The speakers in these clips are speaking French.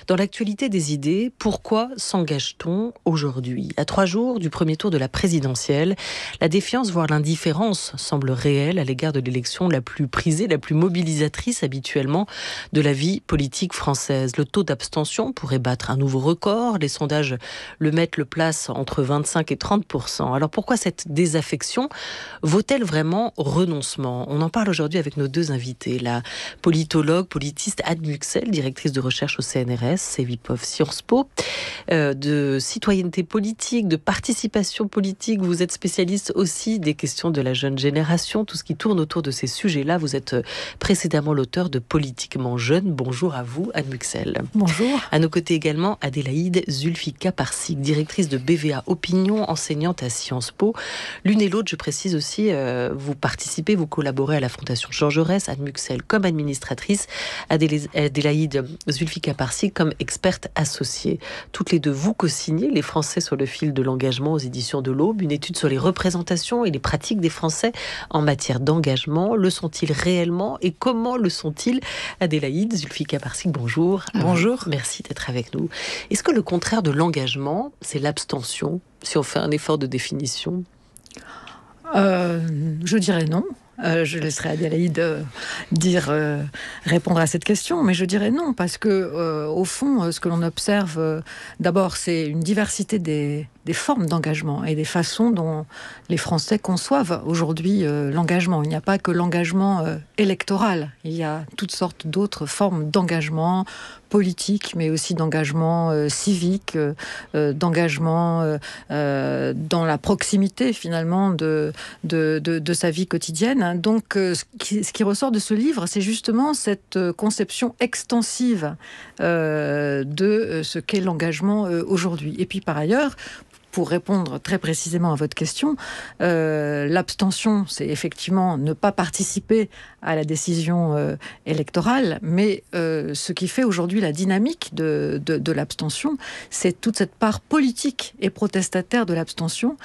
Dans l'actualité des idées, pourquoi s'engage-t-on aujourd'hui ? À 3 jours du premier tour de la présidentielle, la défiance, voire l'indifférence, semble réelle à l'égard de l'élection la plus prisée, la plus mobilisatrice habituellement de la vie politique française. Le taux d'abstention pourrait battre un nouveau record. Les sondages le mettent, le place entre 25 et 30%. Alors pourquoi cette désaffection vaut-elle vraiment renoncement ? On en parle aujourd'hui avec nos deux invités. La politologue, politiste Anne Muxel, directrice de recherche au CNRS, Cevipof Sciences Po, de citoyenneté politique, de participation politique. Vous êtes spécialiste aussi des questions de la jeune génération, tout ce qui tourne autour de ces sujets-là. Vous êtes précédemment l'auteur de Politiquement jeune. Bonjour à vous, Anne Muxel. Bonjour. À nos côtés également, Adélaïde Zulfika Parsik, directrice de BVA Opinion, enseignante à Sciences Po. L'une et l'autre, je précise aussi, vous participez, vous collaborez à la Fondation Jean Jaurès, Anne Muxel comme administratrice, Adélaïde Zulfika Parsik comme experte associée. Toutes les deux, vous co-signez Les Français sur le fil de l'engagement aux éditions de l'Aube, une étude sur les représentations et les pratiques des Français en matière d'engagement. Le sont-ils réellement et comment le sont-ils ? Adélaïde Zulfika Parsik, bonjour. Bonjour. Merci d'être avec nous. Est-ce que le contraire de l'engagement, c'est l'abstention, si on fait un effort de définition ? Je dirais non. Je laisserai Adélaïde répondre à cette question, mais je dirais non, parce que au fond, ce que l'on observe, d'abord, c'est une diversité des formes d'engagement et des façons dont les Français conçoivent aujourd'hui l'engagement. Il n'y a pas que l'engagement électoral, il y a toutes sortes d'autres formes d'engagement politique, mais aussi d'engagement civique, d'engagement dans la proximité finalement de sa vie quotidienne. Donc ce qui ressort de ce livre, c'est justement cette conception extensive de ce qu'est l'engagement aujourd'hui. Et puis par ailleurs, pour répondre très précisément à votre question, l'abstention, c'est effectivement ne pas participer à la décision électorale, mais ce qui fait aujourd'hui la dynamique de l'abstention, c'est toute cette part politique et protestataire de l'abstention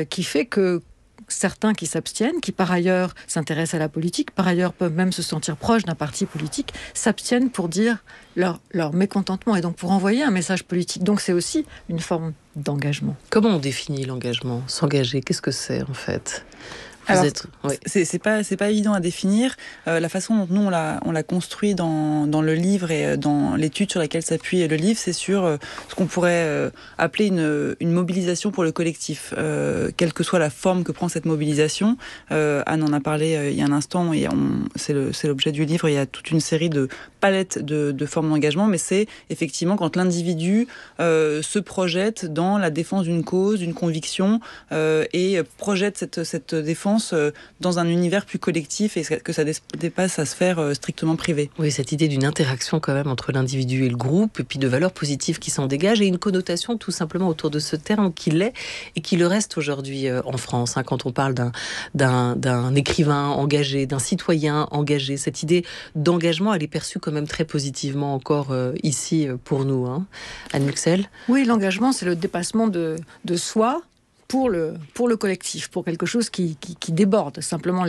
qui fait que certains qui s'abstiennent, qui par ailleurs s'intéressent à la politique, par ailleurs peuvent même se sentir proches d'un parti politique, s'abstiennent pour dire leur mécontentement et donc pour envoyer un message politique. Donc c'est aussi une forme d'engagement. Comment on définit l'engagement ? S'engager, qu'est-ce que c'est en fait ? Alors, c'est pas évident à définir. La façon dont nous on l'a construit dans le livre et dans l'étude sur laquelle s'appuie le livre, c'est sur ce qu'on pourrait appeler une mobilisation pour le collectif, quelle que soit la forme que prend cette mobilisation. Anne en a parlé il y a un instant, et c'est l'objet du livre. Il y a toute une série de palettes de formes d'engagement, mais c'est effectivement quand l'individu se projette dans la défense d'une cause, d'une conviction, et projette cette défense dans un univers plus collectif et que ça dépasse sa sphère strictement privée. Oui, cette idée d'une interaction quand même entre l'individu et le groupe, et puis de valeurs positives qui s'en dégagent, et une connotation tout simplement autour de ce terme qui l'est et qui le reste aujourd'hui en France. Quand on parle d'un écrivain engagé, d'un citoyen engagé, cette idée d'engagement, elle est perçue quand même très positivement encore ici pour nous. Anne Muxel ? Oui, l'engagement, c'est le dépassement de soi pour le collectif, pour quelque chose qui déborde simplement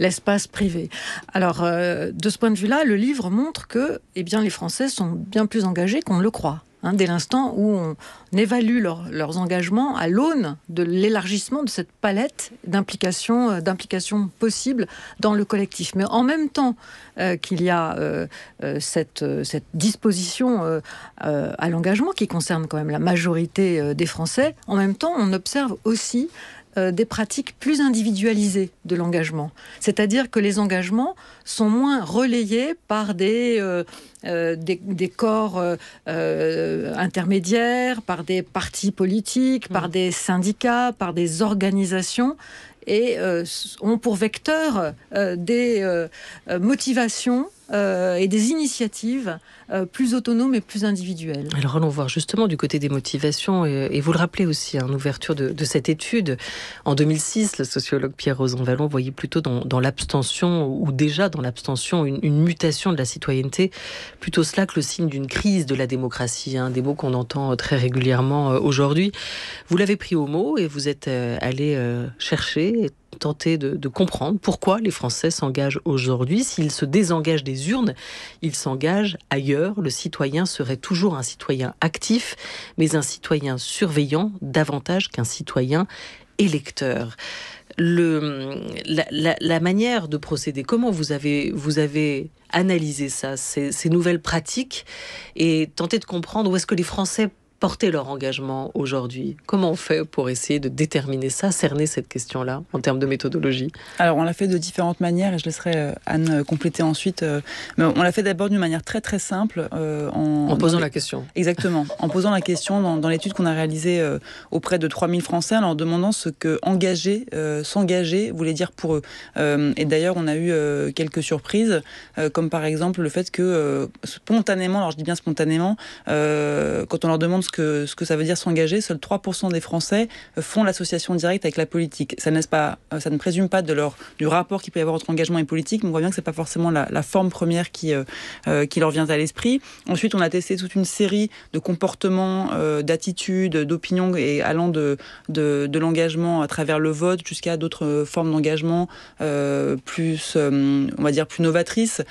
l'espace privé. Alors, de ce point de vue-là, le livre montre que les Français sont bien plus engagés qu'on ne le croit. Dès l'instant où on évalue leurs engagements à l'aune de l'élargissement de cette palette d'implications possibles dans le collectif. Mais en même temps qu'il y a cette disposition à l'engagement qui concerne quand même la majorité des Français, en même temps on observe aussi des pratiques plus individualisées de l'engagement. C'est-à-dire que les engagements sont moins relayés par des corps intermédiaires, par des partis politiques, par des syndicats, par des organisations, et ont pour vecteur des motivations et des initiatives plus autonomes et plus individuelles. Alors allons voir justement du côté des motivations, et vous le rappelez aussi en ouverture de cette étude. En 2006, le sociologue Pierre Rosanvallon voyait plutôt dans l'abstention, ou déjà dans l'abstention, une mutation de la citoyenneté, plutôt cela que le signe d'une crise de la démocratie, des mots qu'on entend très régulièrement aujourd'hui. Vous l'avez pris au mot et vous êtes allé chercher tenter de comprendre pourquoi les Français s'engagent aujourd'hui. S'ils se désengagent des urnes, ils s'engagent ailleurs. Le citoyen serait toujours un citoyen actif, mais un citoyen surveillant davantage qu'un citoyen électeur. La manière de procéder, comment vous avez analysé ça, ces nouvelles pratiques, et tenter de comprendre où est-ce que les Français porter leur engagement aujourd'hui? Comment on fait pour essayer de déterminer ça, cerner cette question-là en termes de méthodologie? Alors, on l'a fait de différentes manières et je laisserai Anne compléter ensuite. Mais on l'a fait d'abord d'une manière très très simple. En posant la question. Exactement. En posant la question dans l'étude qu'on a réalisée auprès de 3000 Français, en leur demandant ce que engager, s'engager voulait dire pour eux. Et d'ailleurs, on a eu quelques surprises, comme par exemple le fait que spontanément, alors je dis bien spontanément, quand on leur demande ce que ça veut dire s'engager, seuls 3% des Français font l'association directe avec la politique. Ça ne présume pas du rapport qu'il peut y avoir entre engagement et politique, mais on voit bien que c'est pas forcément la forme première qui leur vient à l'esprit. Ensuite, on a testé toute une série de comportements, d'attitudes, d'opinions, et allant de l'engagement à travers le vote jusqu'à d'autres formes d'engagement plus, on va dire, plus novatrices,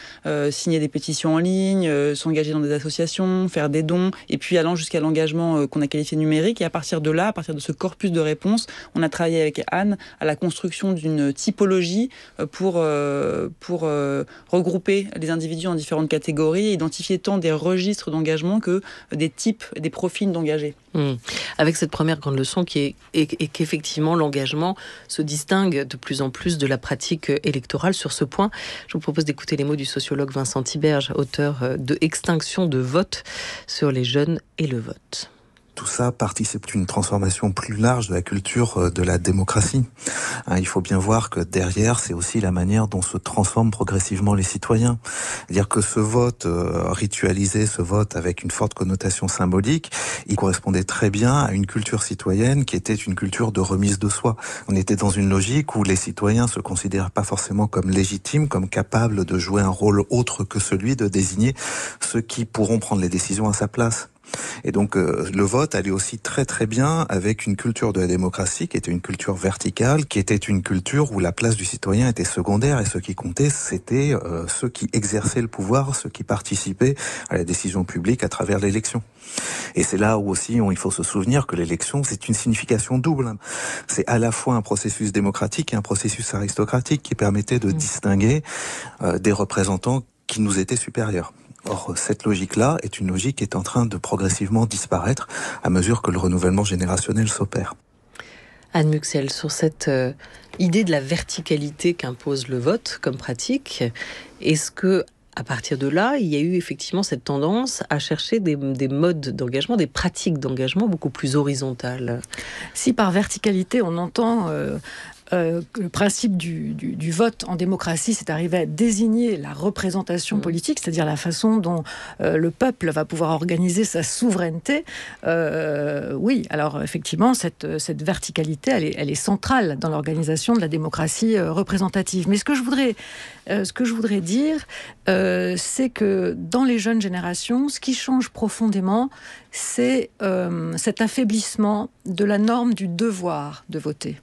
signer des pétitions en ligne, s'engager dans des associations, faire des dons, et puis allant jusqu'à l'engagement qu'on a qualifié numérique. Et à partir de là, à partir de ce corpus de réponses, on a travaillé avec Anne à la construction d'une typologie pour regrouper les individus en différentes catégories et identifier tant des registres d'engagement que des types, des profils d'engagés. Avec cette première grande leçon qui est qu'effectivement l'engagement se distingue de plus en plus de la pratique électorale. Sur ce point, je vous propose d'écouter les mots du sociologue Vincent Tiberge, auteur de Extinction de vote sur les jeunes et le vote. Tout ça participe d'une transformation plus large de la culture de la démocratie. Il faut bien voir que derrière, c'est aussi la manière dont se transforment progressivement les citoyens. C'est-à-dire que ce vote ritualisé, ce vote avec une forte connotation symbolique, il correspondait très bien à une culture citoyenne qui était une culture de remise de soi. On était dans une logique où les citoyens se considèrent pas forcément comme légitimes, comme capables de jouer un rôle autre que celui de désigner ceux qui pourront prendre les décisions à sa place. Et donc le vote allait aussi très très bien avec une culture de la démocratie qui était une culture verticale, qui était une culture où la place du citoyen était secondaire et ce qui comptait c'était ceux qui exerçaient le pouvoir, ceux qui participaient à la décision publique à travers l'élection. Et c'est là où aussi il faut se souvenir que l'élection c'est une signification double. C'est à la fois un processus démocratique et un processus aristocratique qui permettait de distinguer des représentants qui nous étaient supérieurs. Or, cette logique-là est une logique qui est en train de progressivement disparaître à mesure que le renouvellement générationnel s'opère. Anne Muxel, sur cette idée de la verticalité qu'impose le vote comme pratique, est-ce que à partir de là, il y a eu effectivement cette tendance à chercher des modes d'engagement, des pratiques d'engagement beaucoup plus horizontales? Si par verticalité, on entend le principe du vote en démocratie, c'est d'arriver à désigner la représentation politique, c'est-à-dire la façon dont le peuple va pouvoir organiser sa souveraineté. Oui, alors effectivement, cette verticalité, elle est centrale dans l'organisation de la démocratie représentative. Mais ce que je voudrais dire, c'est que dans les jeunes générations, ce qui change profondément, c'est cet affaiblissement de la norme du devoir de voter.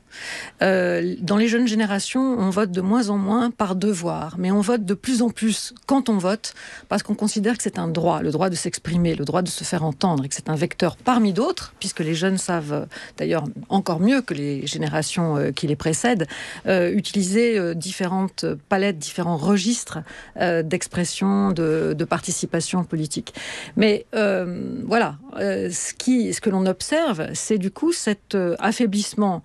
Dans les jeunes générations, on vote de moins en moins par devoir, mais on vote de plus en plus quand on vote, parce qu'on considère que c'est un droit, le droit de s'exprimer, le droit de se faire entendre, et que c'est un vecteur parmi d'autres, puisque les jeunes savent, d'ailleurs encore mieux que les générations qui les précèdent, utiliser différentes palettes, différents registres d'expression, de participation politique. Mais voilà, ce que l'on observe, c'est du coup cet affaiblissement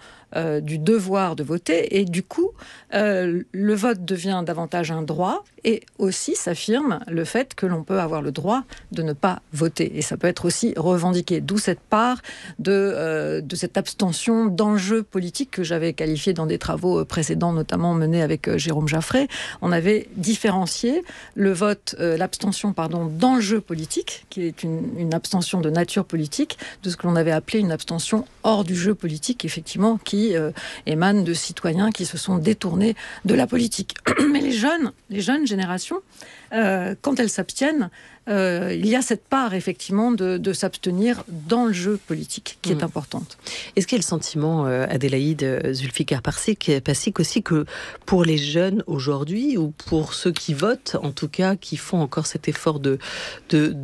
du devoir de voter, et du coup le vote devient davantage un droit, et aussi s'affirme le fait que l'on peut avoir le droit de ne pas voter, et ça peut être aussi revendiqué, d'où cette part de cette abstention d'enjeux politiques que j'avais qualifié dans des travaux précédents, notamment menés avec Jérôme Jaffray. On avait différencié le vote, l'abstention d'enjeux politiques, qui est une abstention de nature politique, de ce que l'on avait appelé une abstention hors du jeu politique, effectivement, qui émanent de citoyens qui se sont détournés de la politique. Mais les jeunes générations quand elles s'abstiennent, il y a cette part effectivement de s'abstenir dans le jeu politique qui est importante. Est-ce qu'il y a le sentiment, Adélaïde Zulfikar Passik aussi, que pour les jeunes aujourd'hui, ou pour ceux qui votent, en tout cas, qui font encore cet effort de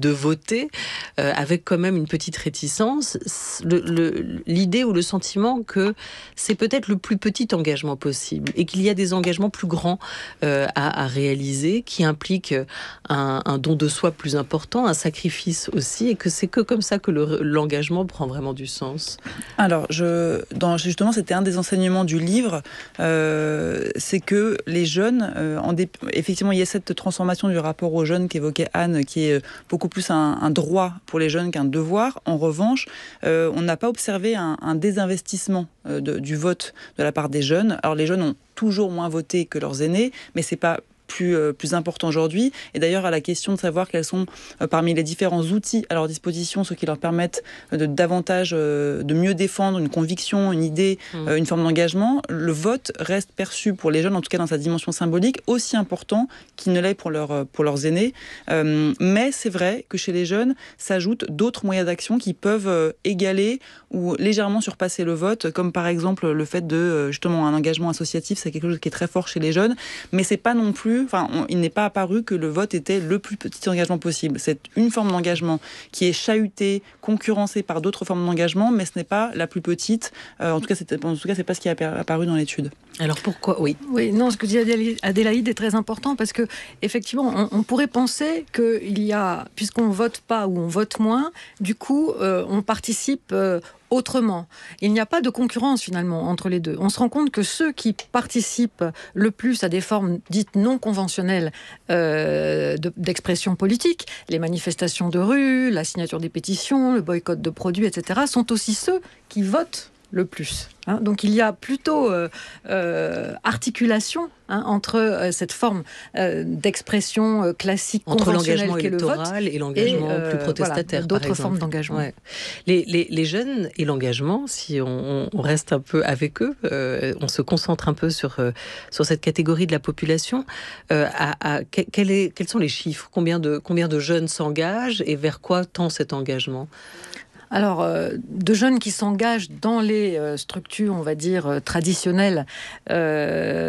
voter, avec quand même une petite réticence, l'idée ou le sentiment que c'est peut-être le plus petit engagement possible et qu'il y a des engagements plus grands à réaliser, qui impliquent un don de soi plus important, un sacrifice aussi, et que c'est que comme ça que l'engagement prend vraiment du sens. Alors, justement, c'était un des enseignements du livre, c'est que les jeunes, effectivement, il y a cette transformation du rapport aux jeunes qu'évoquait Anne, qui est beaucoup plus un droit pour les jeunes qu'un devoir. En revanche, on n'a pas observé un désinvestissement du vote de la part des jeunes. Alors, les jeunes ont toujours moins voté que leurs aînés, mais c'est pas plus important aujourd'hui. Et d'ailleurs, à la question de savoir quels sont parmi les différents outils à leur disposition, ceux qui leur permettent de mieux défendre une conviction, une idée, une forme d'engagement, le vote reste perçu pour les jeunes, en tout cas dans sa dimension symbolique, aussi important qu'il ne l'est pour leurs aînés. Mais c'est vrai que chez les jeunes s'ajoutent d'autres moyens d'action qui peuvent égaler ou légèrement surpasser le vote, comme par exemple le fait de justement un engagement associatif. C'est quelque chose qui est très fort chez les jeunes, mais c'est pas non plus, il n'est pas apparu que le vote était le plus petit engagement possible. C'est une forme d'engagement qui est chahutée, concurrencée par d'autres formes d'engagement, mais ce n'est pas la plus petite. En tout cas, c'est pas ce qui est apparu dans l'étude. Alors pourquoi ? Oui, non, ce que dit Adélaïde est très important, parce que effectivement, on pourrait penser qu'il y a, puisqu'on vote pas ou on vote moins, du coup, on participe autrement. Il n'y a pas de concurrence finalement entre les deux. On se rend compte que ceux qui participent le plus à des formes dites non conventionnelles d'expression politique, les manifestations de rue, la signature des pétitions, le boycott de produits, etc., sont aussi ceux qui votent le plus. Donc il y a plutôt articulation entre cette forme d'expression classique, entre conventionnelle l'engagement qu'est le vote électoral et l'engagement plus protestataire, d'autres formes d'engagement. Ouais. Les jeunes et l'engagement, si on reste un peu avec eux, on se concentre un peu sur cette catégorie de la population, quels sont les chiffres ? Combien de jeunes s'engagent et vers quoi tend cet engagement ? Alors, de jeunes qui s'engagent dans les structures, on va dire, traditionnelles de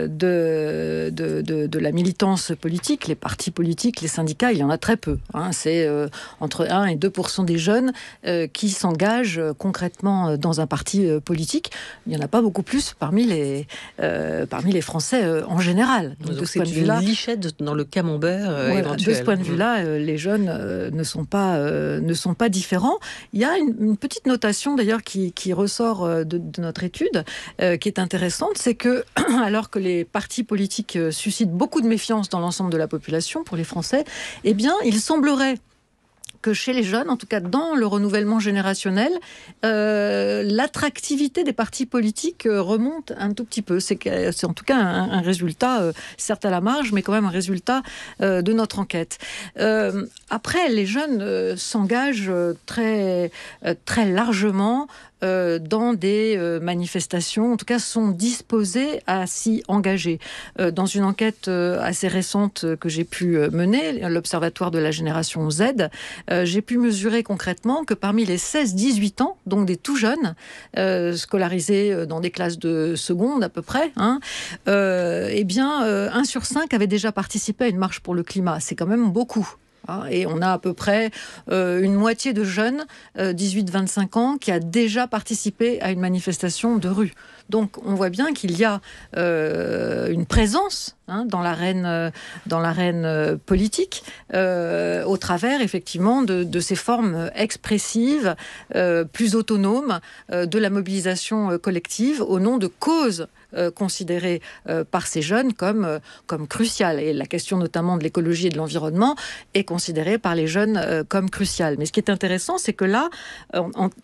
la militance politique, les partis politiques, les syndicats, il y en a très peu. C'est entre 1 et 2% des jeunes qui s'engagent concrètement dans un parti politique. Il n'y en a pas beaucoup plus parmi les Français en général. Donc de ce point de vue-là, une lichette dans le camembert éventuel. De ce point de vue-là, les jeunes ne sont pas différents. Il y a une petite notation d'ailleurs qui ressort de notre étude, qui est intéressante, c'est que alors que les partis politiques suscitent beaucoup de méfiance dans l'ensemble de la population pour les Français, eh bien il semblerait que chez les jeunes, en tout cas dans le renouvellement générationnel, l'attractivité des partis politiques remonte un tout petit peu. C'est en tout cas un résultat, certes à la marge, mais quand même un résultat de notre enquête. Après, les jeunes s'engagent très, très largement dans des manifestations, en tout cas sont disposés à s'y engager. Dans une enquête assez récente que j'ai pu mener, l'Observatoire de la génération Z, j'ai pu mesurer concrètement que parmi les 16-18 ans, donc des tout jeunes, scolarisés dans des classes de seconde à peu près, 1 sur 5 avait déjà participé à une marche pour le climat. C'est quand même beaucoup. Et on a à peu près une moitié de jeunes, 18-25 ans, qui a déjà participé à une manifestation de rue. Donc on voit bien qu'il y a une présence dans l'arène politique, au travers effectivement de ces formes expressives, plus autonomes, de la mobilisation collective au nom de causes considérées par ces jeunes comme cruciales. Et la question notamment de l'écologie et de l'environnement est considérée par les jeunes comme cruciale. Mais ce qui est intéressant, c'est que là,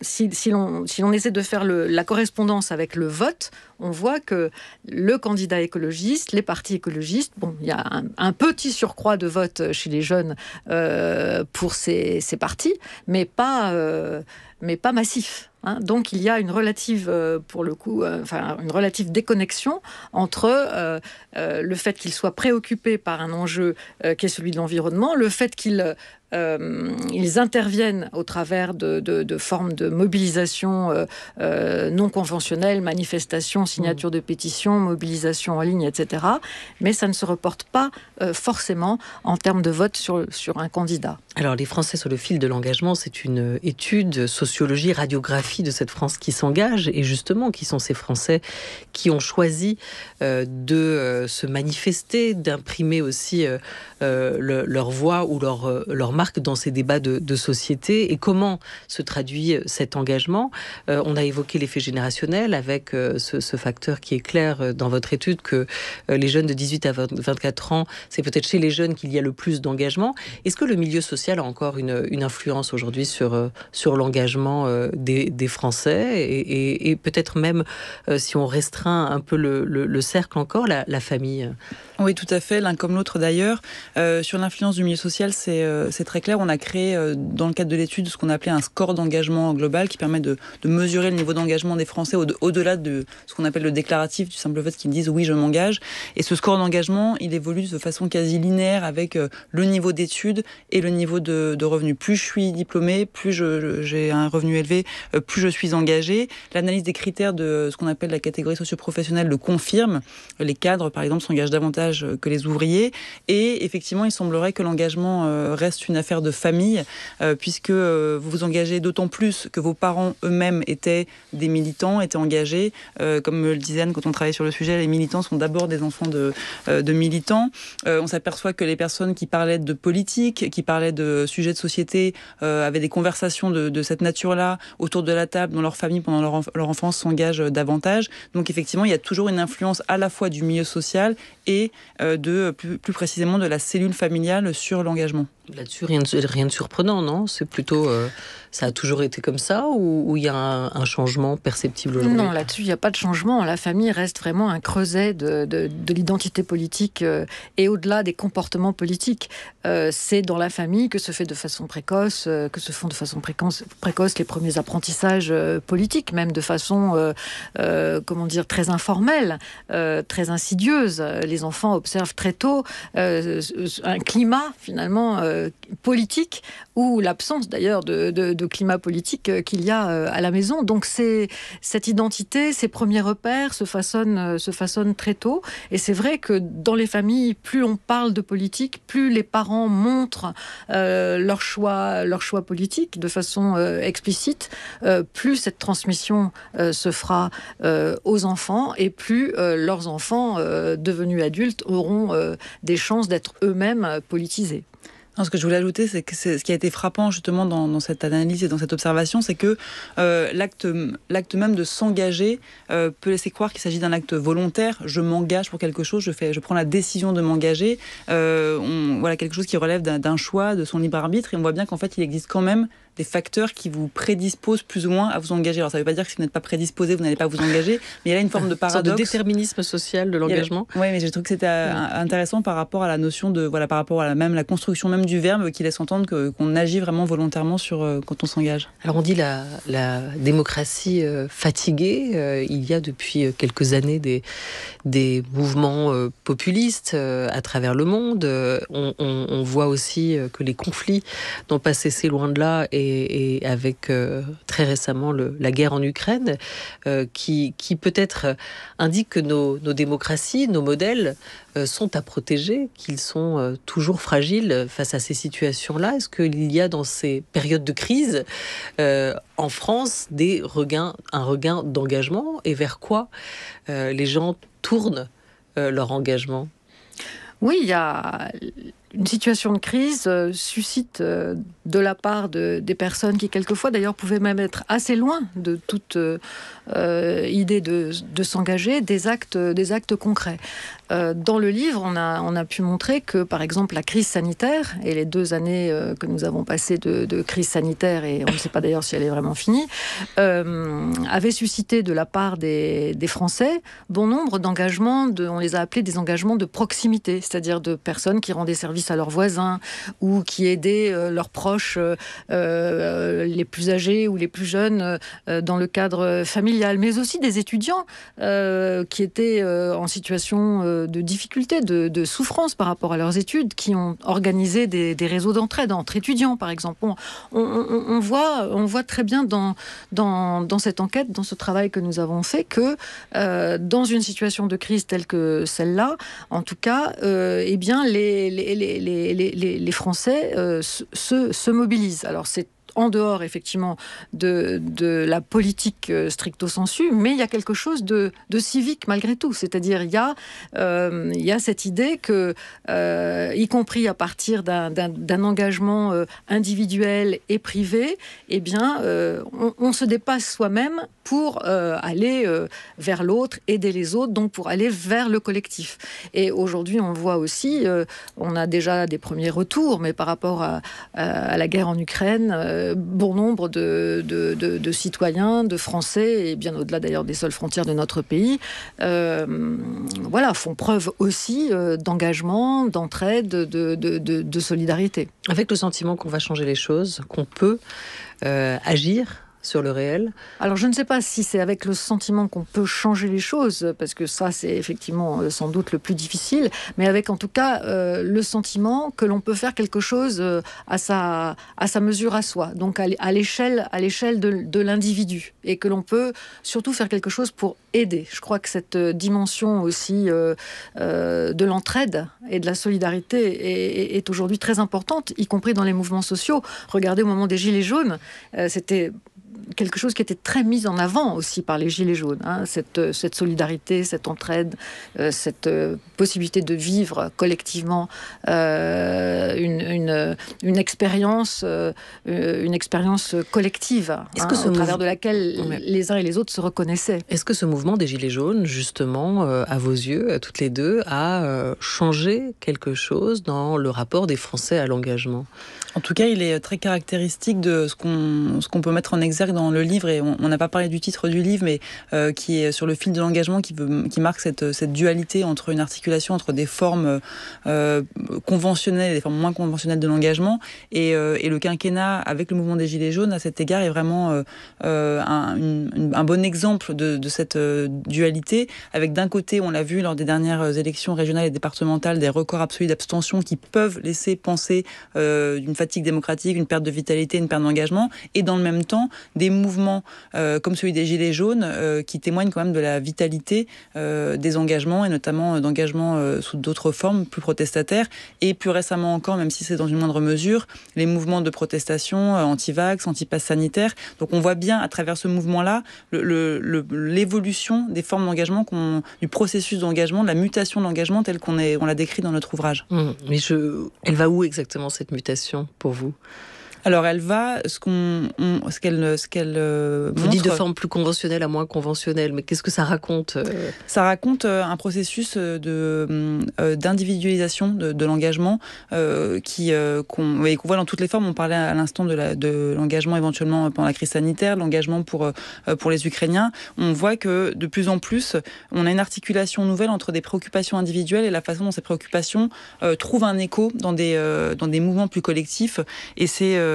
si l'on essaie de faire la correspondance avec le vote, on voit que le candidat écologiste, les partis écologistes, il y a un petit surcroît de vote chez les jeunes pour ces partis, mais pas massif. Donc il y a une relative, une relative déconnexion entre le fait qu'ils soient préoccupés par un enjeu qui est celui de l'environnement, le fait qu'ils interviennent au travers de formes de mobilisation non conventionnelles, manifestations, signatures de pétitions, mobilisation en ligne, etc. Mais ça ne se reporte pas forcément en termes de vote sur un candidat. Alors, les Français sur le fil de l'engagement, c'est une étude, sociologie, radiographie de cette France qui s'engage, et justement, qui sont ces Français qui ont choisi de se manifester, d'imprimer aussi leur voix ou leur marque dans ces débats de société. Et comment se traduit cet engagement ? On a évoqué l'effet générationnel avec ce facteur qui est clair dans votre étude, que les jeunes de 18 à 24 ans, c'est peut-être chez les jeunes qu'il y a le plus d'engagement. Est-ce que le milieu social a encore une influence aujourd'hui sur l'engagement des Français et peut-être même, si on restreint un peu le cercle encore, la famille ? Oui, tout à fait, l'un comme l'autre d'ailleurs. Sur l'influence du milieu social, c'est très clair. On a créé, dans le cadre de l'étude, ce qu'on appelait un score d'engagement global qui permet de mesurer le niveau d'engagement des Français au-delà de ce qu'on appelle le déclaratif, du simple fait qu'ils disent « oui, je m'engage ». Et ce score d'engagement, il évolue de façon quasi linéaire avec le niveau d'études et le niveau de revenus. Plus je suis diplômée, plus j'ai un revenu élevé, plus je suis engagée. L'analyse des critères de ce qu'on appelle la catégorie socio-professionnelle le confirme. Les cadres, par exemple, s'engagent davantage que les ouvriers. Et effectivement, il semblerait que l'engagement reste une affaire de famille, puisque vous vous engagez d'autant plus que vos parents eux-mêmes étaient des militants, étaient engagés. Comme le disait Anne, quand on travaille sur le sujet, les militants sont d'abord des enfants de militants. On s'aperçoit que les personnes qui parlaient de politique, qui parlaient de sujets de société, avaient des conversations de cette nature-là autour de la table dans leur famille pendant leur enfance, s'engagent davantage. Donc effectivement, il y a toujours une influence à la fois du milieu social et plus précisément de la cellule familiale sur l'engagement. Là-dessus, rien de surprenant, non ? C'est plutôt... ça a toujours été comme ça, ou il y a un changement perceptible aujourd'hui ? Non, là-dessus, il n'y a pas de changement. La famille reste vraiment un creuset de l'identité politique et au-delà des comportements politiques. C'est dans la famille que se fait de façon précoce, précoce les premiers apprentissages politiques, même de façon, très informelle, très insidieuse. Les enfants observent très tôt un climat, finalement, politique, ou l'absence d'ailleurs de climat politique qu'il y a à la maison. Donc cette identité, ces premiers repères se façonnent très tôt. Et c'est vrai que dans les familles, plus on parle de politique, plus les parents montrent leur choix politique de façon explicite, plus cette transmission se fera aux enfants, et plus leurs enfants devenus adultes auront des chances d'être eux-mêmes politisés. Non, ce que je voulais ajouter, c'est que ce qui a été frappant justement dans cette analyse et dans cette observation, c'est que l'acte même de s'engager peut laisser croire qu'il s'agit d'un acte volontaire. Je m'engage pour quelque chose, je prends la décision de m'engager. Voilà, quelque chose qui relève d'un choix, de son libre arbitre. Et on voit bien qu'en fait, il existe quand même des facteurs qui vous prédisposent plus ou moins à vous engager. Alors ça ne veut pas dire que si vous n'êtes pas prédisposé, vous n'allez pas vous engager, mais il y a là une forme de paradoxe. Une sorte de déterminisme social de l'engagement. Oui, mais j'ai trouvé que c'était intéressant par rapport à la notion par rapport à la construction même du verbe qui laisse entendre qu'on agit vraiment volontairement quand on s'engage. Alors on dit la démocratie fatiguée. Il y a depuis quelques années des mouvements populistes à travers le monde. On voit aussi que les conflits n'ont pas cessé, loin de là, et avec très récemment la guerre en Ukraine, qui peut-être indique que nos démocraties, nos modèles sont à protéger, qu'ils sont toujours fragiles face à ces situations-là. Est-ce qu'il y a dans ces périodes de crise en France un regain d'engagement, et vers quoi les gens tournent leur engagement ? Oui, il y a une situation de crise suscite de la part des personnes qui quelquefois d'ailleurs pouvaient même être assez loin de toute idée de s'engager, des actes concrets. Dans le livre, on a pu montrer que, par exemple, la crise sanitaire et les 2 années que nous avons passées de crise sanitaire, et on ne sait pas d'ailleurs si elle est vraiment finie, avaient suscité de la part des Français bon nombre d'engagements, on les a appelés des engagements de proximité, c'est-à-dire de personnes qui rendaient service service à leurs voisins ou qui aidaient leurs proches les plus âgés ou les plus jeunes dans le cadre familial, mais aussi des étudiants qui étaient en situation de difficulté, de souffrance par rapport à leurs études, qui ont organisé des réseaux d'entraide entre étudiants, par exemple. On voit très bien dans cette enquête, dans ce travail que nous avons fait, que dans une situation de crise telle que celle-là, en tout cas, eh bien, les Français se mobilisent. Alors, c'est en dehors, effectivement, de la politique stricto sensu, mais il y a quelque chose de civique, malgré tout. C'est-à-dire, il y a cette idée que, y compris à partir d'un engagement individuel et privé, eh bien, on se dépasse soi-même pour aller vers l'autre, aider les autres, donc pour aller vers le collectif. Et aujourd'hui, on le voit aussi, on a déjà des premiers retours, mais par rapport à la guerre en Ukraine, bon nombre de citoyens, de Français, et bien au-delà d'ailleurs des seules frontières de notre pays, font preuve aussi d'engagement, d'entraide, de solidarité. Avec le sentiment qu'on va changer les choses, qu'on peut agir sur le réel? Alors, je ne sais pas si c'est avec le sentiment qu'on peut changer les choses, parce que ça, c'est effectivement sans doute le plus difficile, mais avec en tout cas le sentiment que l'on peut faire quelque chose à sa mesure à soi, donc à l'échelle de l'individu, et que l'on peut surtout faire quelque chose pour aider. Je crois que cette dimension aussi de l'entraide et de la solidarité est aujourd'hui très importante, y compris dans les mouvements sociaux. Regardez, au moment des Gilets jaunes, c'était quelque chose qui était très mis en avant aussi par les Gilets jaunes, hein, cette solidarité, cette entraide, cette possibilité de vivre collectivement une expérience collective, au travers de laquelle les uns et les autres se reconnaissaient. Est-ce que ce mouvement des Gilets jaunes, justement, à vos yeux, à toutes les deux, a changé quelque chose dans le rapport des Français à l'engagement ? En tout cas, il est très caractéristique de ce qu'on peut mettre en exergue dans le livre, et on n'a pas parlé du titre du livre, mais qui est sur le fil de l'engagement, qui marque cette dualité entre une articulation entre des formes conventionnelles et des formes moins conventionnelles de l'engagement, et le quinquennat avec le mouvement des Gilets jaunes à cet égard est vraiment un bon exemple de cette dualité, avec d'un côté, on l'a vu lors des dernières élections régionales et départementales, des records absolus d'abstention qui peuvent laisser penser d'une fatigue démocratique, une perte de vitalité, une perte d'engagement, et dans le même temps, des mouvements comme celui des Gilets jaunes qui témoignent quand même de la vitalité des engagements, et notamment d'engagements sous d'autres formes, plus protestataires, et plus récemment encore, même si c'est dans une moindre mesure, les mouvements de protestation anti-vax, anti-pass sanitaire. Donc on voit bien à travers ce mouvement-là l'évolution des formes d'engagement, du processus d'engagement, de la mutation de l'engagement tel qu'on l'a décrit dans notre ouvrage. Mais elle va où exactement cette mutation pour vous ? Alors elle va, ce qu'elle Vous dites de forme plus conventionnelle à moins conventionnelle, mais qu'est-ce que ça raconte ? Ça raconte un processus d'individualisation de l'engagement qu'on voit dans toutes les formes. On parlait à l'instant de l'engagement éventuellement pendant la crise sanitaire, l'engagement pour les Ukrainiens. On voit que de plus en plus, on a une articulation nouvelle entre des préoccupations individuelles et la façon dont ces préoccupations trouvent un écho dans des mouvements plus collectifs. Et c'est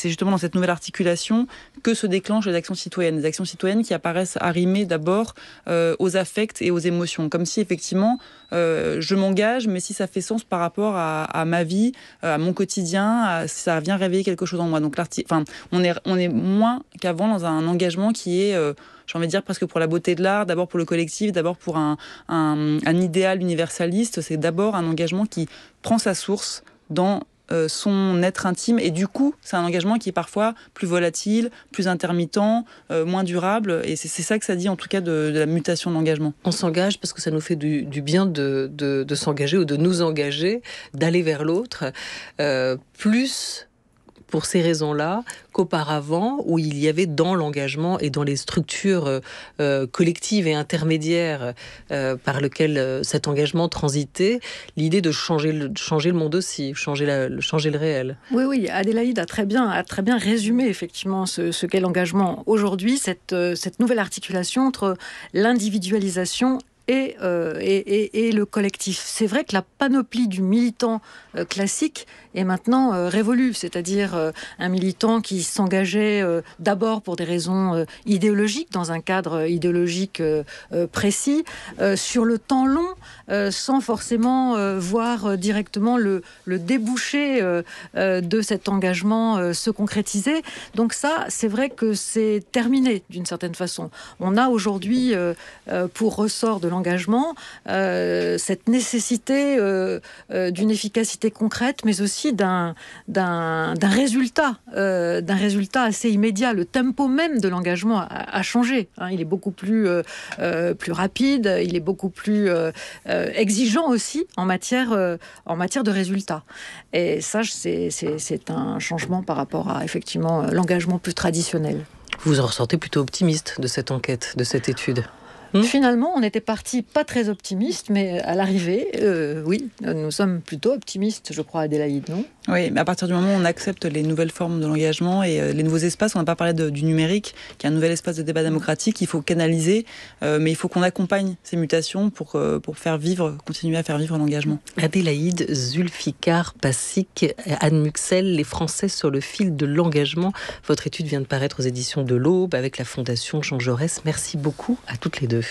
justement dans cette nouvelle articulation que se déclenchent les actions citoyennes. Des actions citoyennes qui apparaissent arrimées d'abord aux affects et aux émotions. Comme si effectivement, je m'engage, mais si ça fait sens par rapport à ma vie, à mon quotidien, si ça vient réveiller quelque chose en moi. Donc on est moins qu'avant dans un engagement qui est... j'ai envie de dire presque pour la beauté de l'art, d'abord pour le collectif, d'abord pour un idéal universaliste. C'est d'abord un engagement qui prend sa source dans son être intime, et du coup c'est un engagement qui est parfois plus volatile, plus intermittent, moins durable, et c'est ça que ça dit en tout cas de la mutation de l'engagement. On s'engage parce que ça nous fait du bien de s'engager ou de nous engager, d'aller vers l'autre, plus pour ces raisons-là qu'auparavant, où il y avait dans l'engagement et dans les structures collectives et intermédiaires par lesquelles cet engagement transitait, l'idée de changer le monde aussi, changer le réel. Oui, Adélaïde a très bien résumé effectivement ce qu'est l'engagement aujourd'hui, cette nouvelle articulation entre l'individualisation et le collectif. C'est vrai que la panoplie du militant classique est maintenant révolue, c'est-à-dire un militant qui s'engageait d'abord pour des raisons idéologiques, dans un cadre idéologique précis, sur le temps long, sans forcément voir directement le débouché de cet engagement se concrétiser. Donc ça, c'est vrai que c'est terminé d'une certaine façon. On a aujourd'hui, pour ressort de l'engagement, cette nécessité d'une efficacité concrète, mais aussi d'un résultat assez immédiat. Le tempo même de l'engagement a changé. Il est beaucoup plus rapide, il est beaucoup plus exigeant aussi en matière de résultats. Et ça, c'est un changement par rapport à effectivement l'engagement plus traditionnel. Vous en ressortez plutôt optimiste de cette enquête, de cette étude? Finalement, on était parti pas très optimiste, mais à l'arrivée, oui, nous sommes plutôt optimistes, je crois, Adélaïde, non ? Oui, mais à partir du moment où on accepte les nouvelles formes de l'engagement et les nouveaux espaces, on n'a pas parlé du numérique, qui est un nouvel espace de débat démocratique, il faut canaliser, mais il faut qu'on accompagne ces mutations pour continuer à faire vivre l'engagement. Adélaïde Zulfikar Passik, Anne Muxel, les Français sur le fil de l'engagement. Votre étude vient de paraître aux éditions de l'Aube avec la Fondation Jean Jaurès. Merci beaucoup à toutes les deux.